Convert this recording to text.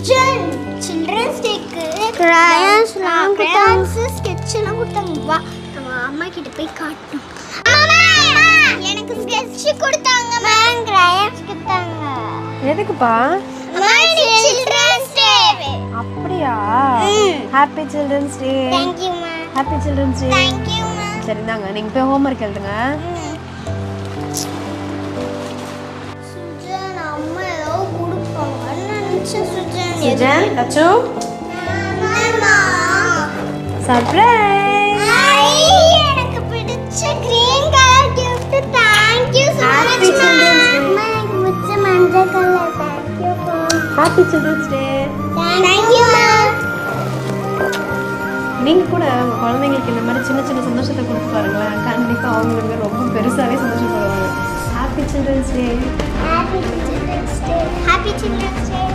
Sujan children's டேக்கு crayons sketch எல்லாம் கொடுத்தாங்க. வா நம்ம அம்மா கிட்ட போய் காட்டணும். எனக்கு ஸ்கெட்ச் கொடுத்தாங்க மேம், கிரையான்ஸ் கொடுத்தாங்க. எதுக்குப்பா? Children's day. அப்படியா? Happy children's day. Thank you ma'am. Happy children's day. Thank you ma'am. சரி தாங்க, நீங்க போய் ஹோம்வொர்க் எழுதுங்க. சுஜன் அம்மா ஏதோ கொடுப்பாங்கன்னு நினைச்சேன். சுஜன் லட்சு அம்மா சர்ப்ரைஸ். எனக்கு பிடிச்ச green colour gift. Thank you so Happy much Children's Day. அம்மா எனக்கு பிடிச்ச மஞ்சள் colour. Thank you happy children's day. Thank you ma'am. நீங்க கூட உங்க குழந்தைங்களுக்கு இந்த மாதிரி சின்ன சின்ன சந்தோஷத்தை கொடுத்து பாருங்களேன், கண்டிப்பா அவங்க வந்து ரொம்ப பெருசாவே சந்தோஷப்படுவாங்க. Happy children's day. Happy Children's Day. Happy Children's Day.